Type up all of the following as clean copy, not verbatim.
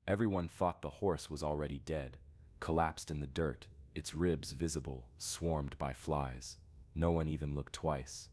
Everyone thought the horse was already dead, collapsed in the dirt, its ribs visible, swarmed by flies. No one even looked twice.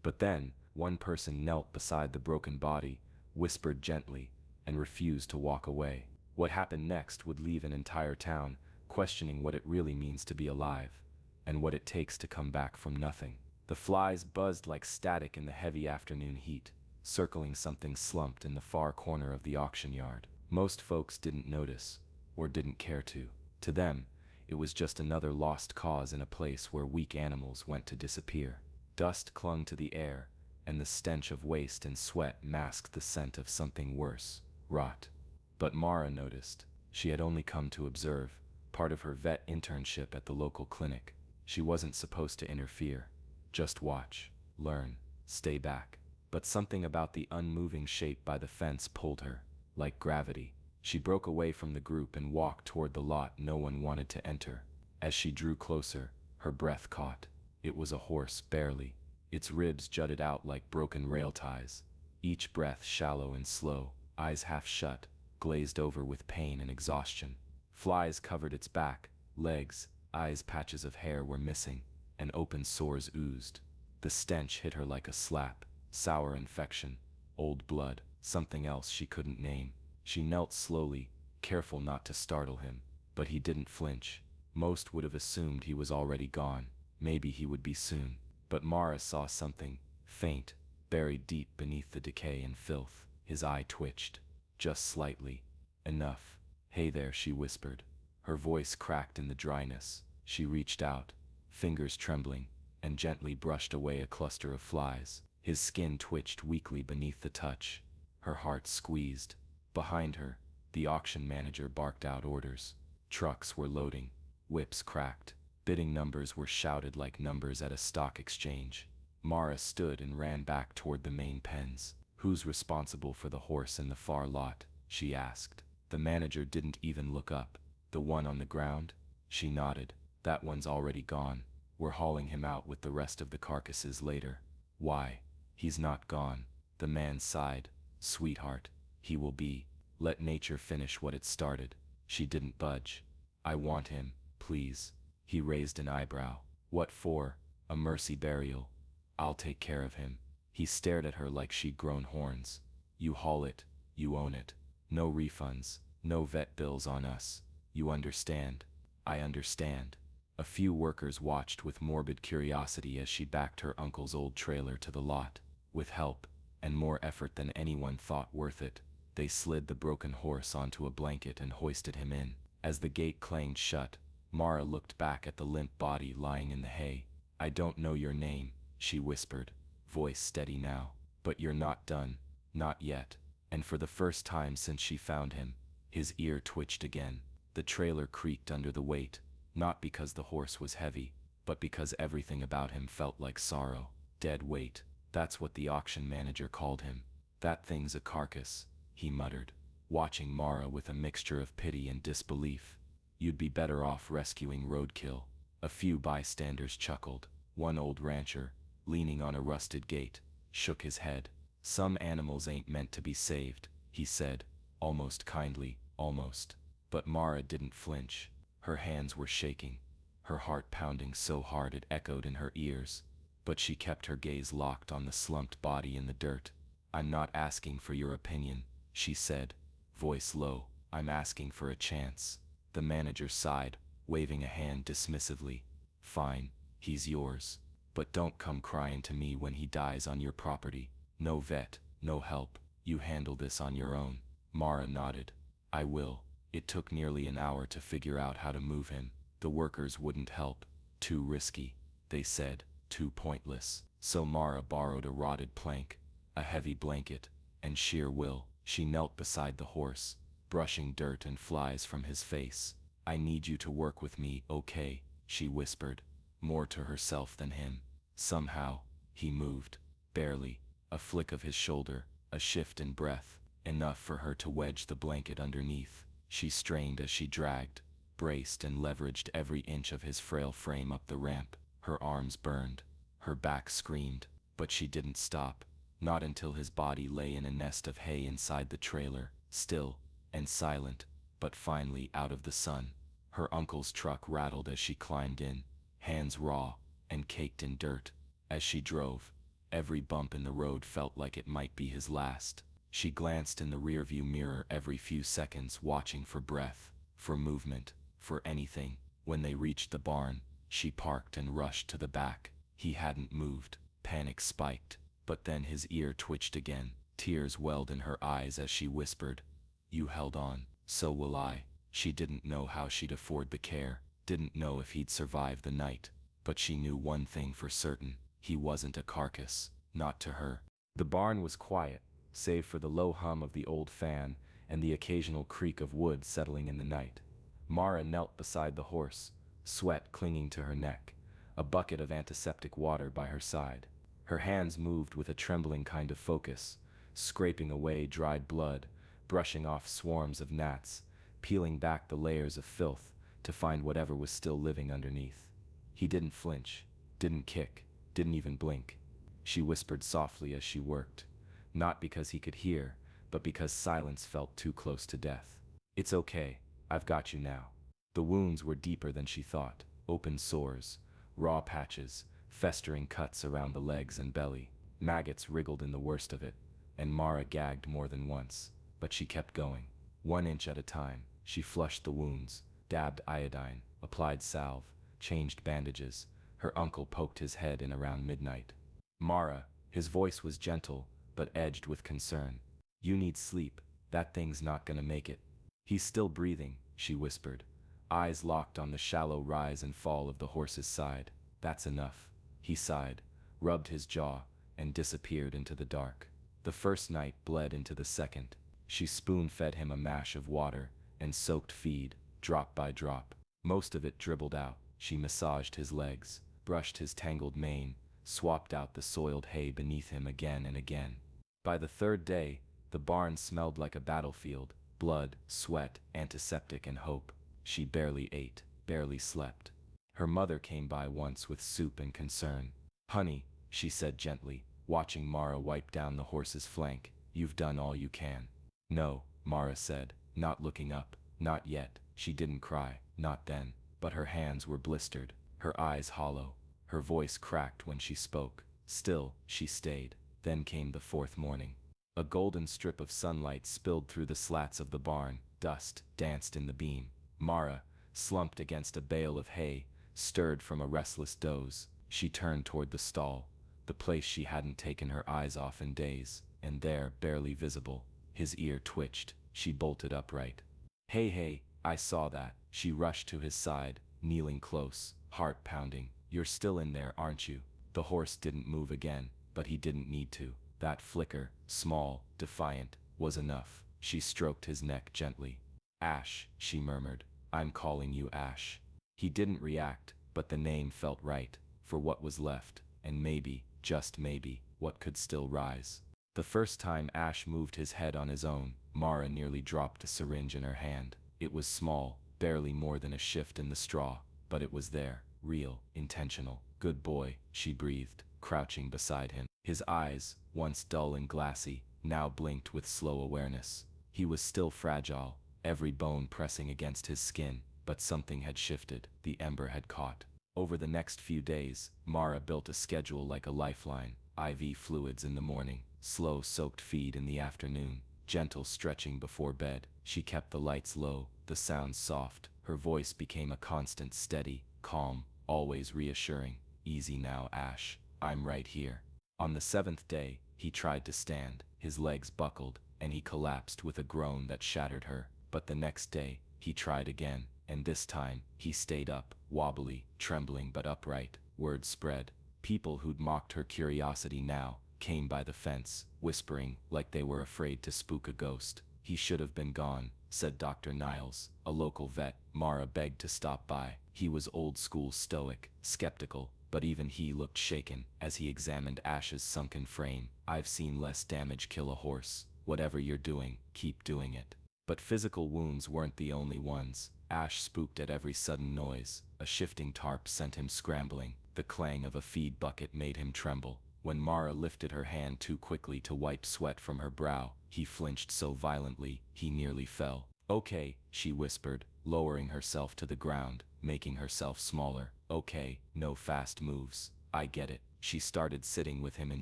But then, one person knelt beside the broken body, whispered gently, and refused to walk away. What happened next would leave an entire town questioning what it really means to be alive, and what it takes to come back from nothing. The flies buzzed like static in the heavy afternoon heat, circling something slumped in the far corner of the auction yard. Most folks didn't notice, or didn't care to. To them, it was just another lost cause in a place where weak animals went to disappear. Dust clung to the air, and the stench of waste and sweat masked the scent of something worse, rot. But Mara noticed. She had only come to observe, part of her vet internship at the local clinic. She wasn't supposed to interfere. Just watch, learn, stay back. But something about the unmoving shape by the fence pulled her, like gravity. She broke away from the group and walked toward the lot no one wanted to enter. As she drew closer, her breath caught. It was a horse, barely. Its ribs jutted out like broken rail ties. Each breath shallow and slow, eyes half shut, glazed over with pain and exhaustion. Flies covered its back, legs, eyes, patches of hair were missing, and open sores oozed. The stench hit her like a slap, sour infection, old blood, something else she couldn't name. She knelt slowly, careful not to startle him, but he didn't flinch. Most would have assumed he was already gone. Maybe he would be soon. But Mara saw something, faint, buried deep beneath the decay and filth. His eye twitched, just slightly. Enough. Hey there, she whispered. Her voice cracked in the dryness. She reached out, fingers trembling, and gently brushed away a cluster of flies. His skin twitched weakly beneath the touch. Her heart squeezed. Behind her, the auction manager barked out orders. Trucks were loading, whips cracked. Bidding numbers were shouted like numbers at a stock exchange. Mara stood and ran back toward the main pens. Who's responsible for the horse in the far lot? She asked. The manager didn't even look up. The one on the ground? She nodded. That one's already gone. We're hauling him out with the rest of the carcasses later. Why? He's not gone. The man sighed. Sweetheart, he will be. Let nature finish what it started. She didn't budge. I want him, please. He raised an eyebrow. What for? A mercy burial. I'll take care of him. He stared at her like she'd grown horns. You haul it, you own it. No refunds, no vet bills on us. You understand? I understand. A few workers watched with morbid curiosity as she backed her uncle's old trailer to the lot. With help, and more effort than anyone thought worth it, they slid the broken horse onto a blanket and hoisted him in. As the gate clanged shut, Mara looked back at the limp body lying in the hay. I don't know your name, she whispered, voice steady now. But you're not done. Not yet. And for the first time since she found him, his ear twitched again. The trailer creaked under the weight, not because the horse was heavy, but because everything about him felt like sorrow. Dead weight. That's what the auction manager called him. That thing's a carcass, he muttered, watching Mara with a mixture of pity and disbelief. You'd be better off rescuing roadkill. A few bystanders chuckled. One old rancher, leaning on a rusted gate, shook his head. Some animals ain't meant to be saved, he said, almost kindly, almost. But Mara didn't flinch. Her hands were shaking, her heart pounding so hard it echoed in her ears. But she kept her gaze locked on the slumped body in the dirt. I'm not asking for your opinion, she said, voice low. I'm asking for a chance. The manager sighed, waving a hand dismissively. Fine, he's yours. But don't come crying to me when he dies on your property. No vet, no help. You handle this on your own. Mara nodded. I will. It took nearly an hour to figure out how to move him. The workers wouldn't help. Too risky, they said, too pointless. So Mara borrowed a rotted plank, a heavy blanket, and sheer will. She knelt beside the horse, brushing dirt and flies from his face. I need you to work with me, okay? She whispered, more to herself than him. Somehow, he moved, barely, a flick of his shoulder, a shift in breath, enough for her to wedge the blanket underneath. She strained as she dragged, braced and leveraged every inch of his frail frame up the ramp. Her arms burned, her back screamed, but she didn't stop, not until his body lay in a nest of hay inside the trailer, still and silent, but finally out of the sun. Her uncle's truck rattled as she climbed in, hands raw and caked in dirt. As she drove, every bump in the road felt like it might be his last. She glanced in the rearview mirror every few seconds, watching for breath, for movement, for anything. When they reached the barn, she parked and rushed to the back. He hadn't moved. Panic spiked, but then his ear twitched again. Tears welled in her eyes as she whispered, "You held on, so will I." She didn't know how she'd afford the care, didn't know if he'd survive the night, but she knew one thing for certain: he wasn't a carcass, not to her. The barn was quiet, save for the low hum of the old fan and the occasional creak of wood settling in the night. Mara knelt beside the horse, sweat clinging to her neck, a bucket of antiseptic water by her side. Her hands moved with a trembling kind of focus, scraping away dried blood, brushing off swarms of gnats, peeling back the layers of filth to find whatever was still living underneath. He didn't flinch, didn't kick, didn't even blink. She whispered softly as she worked, not because he could hear, but because silence felt too close to death. "It's okay, I've got you now." The wounds were deeper than she thought, open sores, raw patches, festering cuts around the legs and belly. Maggots wriggled in the worst of it, and Mara gagged more than once, but she kept going. 1 inch at a time, she flushed the wounds, dabbed iodine, applied salve, changed bandages. Her uncle poked his head in around midnight. "Mara," his voice was gentle, but edged with concern. "You need sleep, that thing's not gonna make it." "He's still breathing," she whispered, eyes locked on the shallow rise and fall of the horse's side. "That's enough." He sighed, rubbed his jaw, and disappeared into the dark. The first night bled into the second. She spoon-fed him a mash of water and soaked feed, drop by drop. Most of it dribbled out. She massaged his legs, brushed his tangled mane, swapped out the soiled hay beneath him again and again. By the third day, the barn smelled like a battlefield: blood, sweat, antiseptic, and hope. She barely ate, barely slept. Her mother came by once with soup and concern. "Honey," she said gently, watching Mara wipe down the horse's flank, "you've done all you can." "No," Mara said, not looking up. "Not yet." She didn't cry, not then, but her hands were blistered, her eyes hollow, her voice cracked when she spoke. Still, she stayed. Then came the fourth morning. A golden strip of sunlight spilled through the slats of the barn, dust danced in the beam. Mara, slumped against a bale of hay, stirred from a restless doze. She turned toward the stall, the place she hadn't taken her eyes off in days, and there, barely visible, his ear twitched. She bolted upright. "Hey, hey, I saw that." She rushed to his side, kneeling close, heart pounding. "You're still in there, aren't you?" The horse didn't move again, but he didn't need to. That flicker, small, defiant, was enough. She stroked his neck gently. "Ash," she murmured. "I'm calling you Ash." He didn't react, but the name felt right, for what was left, and maybe, just maybe, what could still rise. The first time Ash moved his head on his own, Mara nearly dropped the syringe in her hand. It was small, barely more than a shift in the straw, but it was there, real, intentional. "Good boy," she breathed, crouching beside him. His eyes, once dull and glassy, now blinked with slow awareness. He was still fragile, every bone pressing against his skin, but something had shifted. The ember had caught. Over the next few days, Mara built a schedule like a lifeline: IV fluids in the morning, slow soaked feed in the afternoon, gentle stretching before bed. She kept the lights low, the sounds soft. Her voice became a constant, steady, calm, always reassuring. "Easy now, Ash. I'm right here." On the seventh day, he tried to stand. His legs buckled, and he collapsed with a groan that shattered her. But the next day, he tried again, and this time, he stayed up, wobbly, trembling but upright. Word spread. People who'd mocked her curiosity now came by the fence, whispering like they were afraid to spook a ghost. "He should have been gone," said Dr. Niles, a local vet. Mara begged to stop by. He was old-school stoic, skeptical, but even he looked shaken as he examined Ash's sunken frame. "I've seen less damage kill a horse. Whatever you're doing, keep doing it." But physical wounds weren't the only ones. Ash spooked at every sudden noise. A shifting tarp sent him scrambling. The clang of a feed bucket made him tremble. When Mara lifted her hand too quickly to wipe sweat from her brow, he flinched so violently, he nearly fell. Okay, she whispered, lowering herself to the ground, making herself smaller. Okay, no fast moves. I get it. She started sitting with him in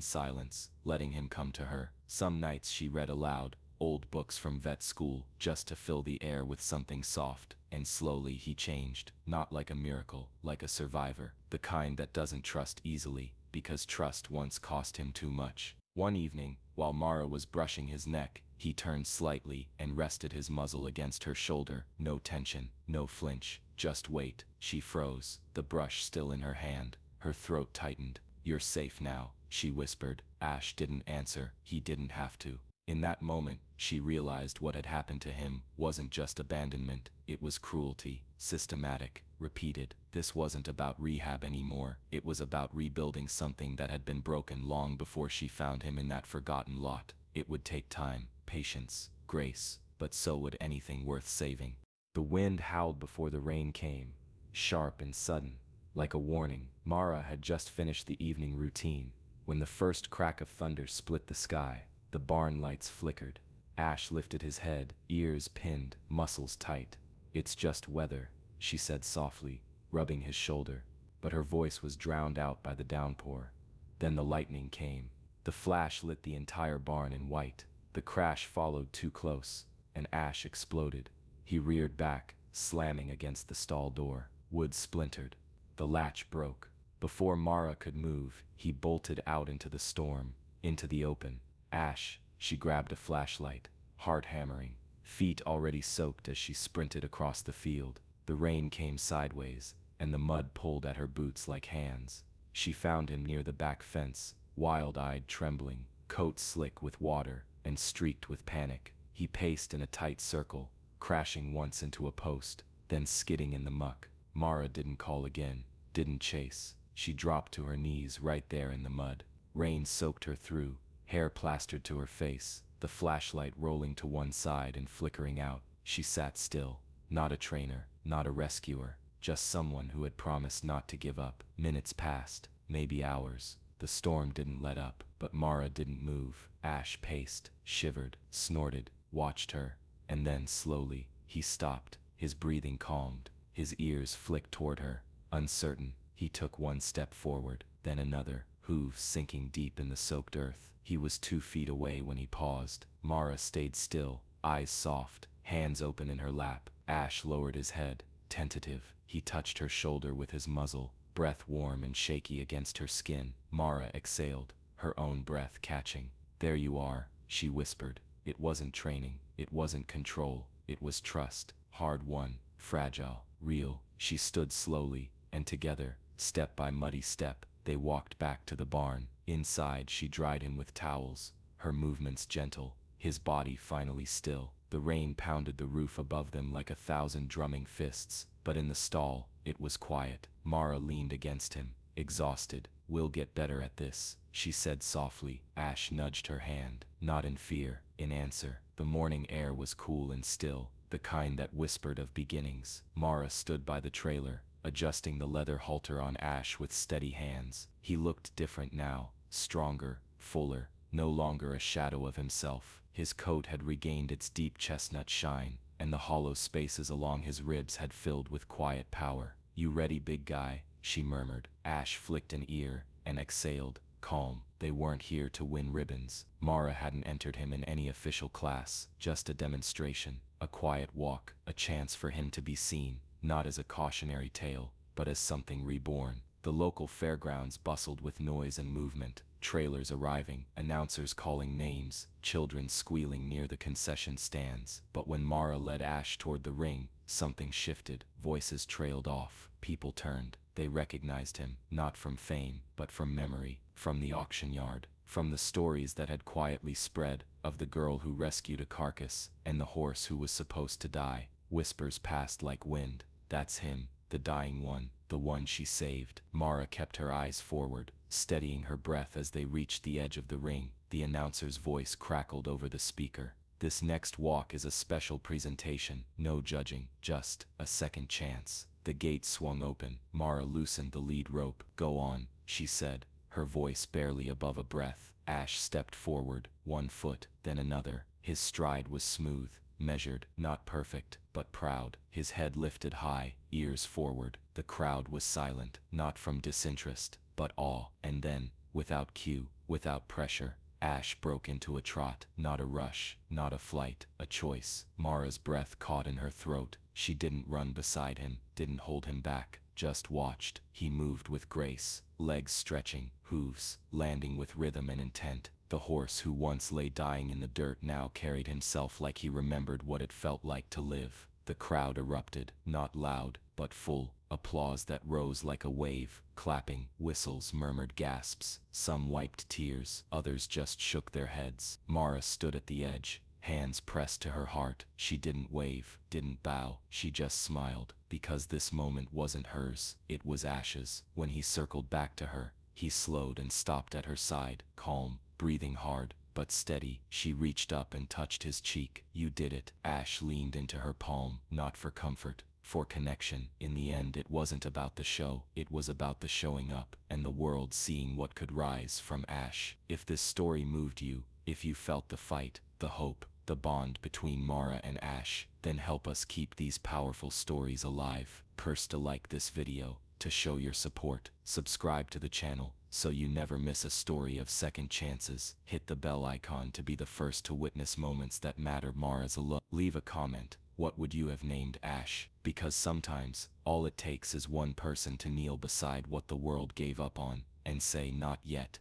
silence, letting him come to her. Some nights she read aloud, old books from vet school, just to fill the air with something soft, and slowly he changed, not like a miracle, like a survivor, the kind that doesn't trust easily, because trust once cost him too much. One evening, while Mara was brushing his neck, he turned slightly and rested his muzzle against her shoulder. No tension, no flinch, just weight. She froze, the brush still in her hand. Her throat tightened. "You're safe now," she whispered. Ash didn't answer. He didn't have to. In that moment, she realized what had happened to him wasn't just abandonment, it was cruelty, systematic, repeated. This wasn't about rehab anymore, it was about rebuilding something that had been broken long before she found him in that forgotten lot. It would take time, patience, grace, but so would anything worth saving. The wind howled before the rain came, sharp and sudden, like a warning. Mara had just finished the evening routine, when the first crack of thunder split the sky. The barn lights flickered. Ash lifted his head, ears pinned, muscles tight. "It's just weather," she said softly, rubbing his shoulder, but her voice was drowned out by the downpour. Then the lightning came. The flash lit the entire barn in white. The crash followed too close, and Ash exploded. He reared back, slamming against the stall door. Wood splintered. The latch broke. Before Mara could move, he bolted out into the storm, into the open. "Ash," she grabbed a flashlight, heart hammering, feet already soaked as she sprinted across the field. The rain came sideways, and the mud pulled at her boots like hands. She found him near the back fence, wild-eyed, trembling, coat slick with water and streaked with panic. He paced in a tight circle, crashing once into a post, then skidding in the muck. Mara didn't call again, didn't chase. She dropped to her knees right there in the mud. Rain soaked her through, hair plastered to her face, the flashlight rolling to one side and flickering out. She sat still, not a trainer, not a rescuer, just someone who had promised not to give up. Minutes passed, maybe hours. The storm didn't let up, but Mara didn't move. Ash paced, shivered, snorted, watched her, and then slowly, he stopped. His breathing calmed, his ears flicked toward her. Uncertain, he took one step forward, then another, hooves sinking deep in the soaked earth. He was 2 feet away when he paused. Mara stayed still, eyes soft, hands open in her lap. Ash lowered his head, tentative. He touched her shoulder with his muzzle, breath warm and shaky against her skin. Mara exhaled, her own breath catching. "There you are," she whispered. It wasn't training, it wasn't control, it was trust, hard-won, fragile, real. She stood slowly, and together, step by muddy step, they walked back to the barn. Inside, she dried him with towels, her movements gentle, his body finally still. The rain pounded the roof above them like 1,000 drumming fists, but in the stall, it was quiet. Mara leaned against him, exhausted. "We'll get better at this," she said softly. Ash nudged her hand, not in fear, in answer. The morning air was cool and still, the kind that whispered of beginnings. Mara stood by the trailer, adjusting the leather halter on Ash with steady hands. He looked different now, stronger, fuller, no longer a shadow of himself. His coat had regained its deep chestnut shine, and the hollow spaces along his ribs had filled with quiet power. "You ready, big guy?" she murmured. Ash flicked an ear and exhaled, calm. They weren't here to win ribbons. Mara hadn't entered him in any official class, just a demonstration, a quiet walk, a chance for him to be seen, not as a cautionary tale, but as something reborn. The local fairgrounds bustled with noise and movement, trailers arriving, announcers calling names, children squealing near the concession stands. But when Mara led Ash toward the ring, something shifted. Voices trailed off. People turned. They recognized him, not from fame, but from memory, from the auction yard, from the stories that had quietly spread, of the girl who rescued a carcass, and the horse who was supposed to die. Whispers passed like wind. "That's him, the dying one, the one she saved." Mara kept her eyes forward, steadying her breath as they reached the edge of the ring. The announcer's voice crackled over the speaker. "This next walk is a special presentation, no judging, just a second chance." The gate swung open. Mara loosened the lead rope. "Go on," she said, her voice barely above a breath. Ash stepped forward, one foot, then another. His stride was smooth, measured, not perfect, but proud, his head lifted high, ears forward. The crowd was silent, not from disinterest, but awe. And then, without cue, without pressure, Ash broke into a trot, not a rush, not a flight, a choice. Mara's breath caught in her throat. She didn't run beside him, didn't hold him back, just watched. He moved with grace, legs stretching, hooves landing with rhythm and intent. The horse who once lay dying in the dirt now carried himself like he remembered what it felt like to live. The crowd erupted, not loud, but full, applause that rose like a wave, clapping, whistles, murmured gasps. Some wiped tears, others just shook their heads. Mara stood at the edge, hands pressed to her heart. She didn't wave, didn't bow, she just smiled, because this moment wasn't hers, it was Ash's. When he circled back to her, he slowed and stopped at her side, calm, breathing hard, but steady. She reached up and touched his cheek. "You did it." Ash leaned into her palm, not for comfort, for connection. In the end, it wasn't about the show, it was about the showing up, and the world seeing what could rise from Ash. If this story moved you, if you felt the fight, the hope, the bond between Mara and Ash, then help us keep these powerful stories alive. Press to like this video to show your support. Subscribe to the channel so you never miss a story of second chances. Hit the bell icon to be the first to witness moments that matter. Mara's alone. Leave a comment. What would you have named Ash? Because sometimes, all it takes is one person to kneel beside what the world gave up on and say, "Not yet."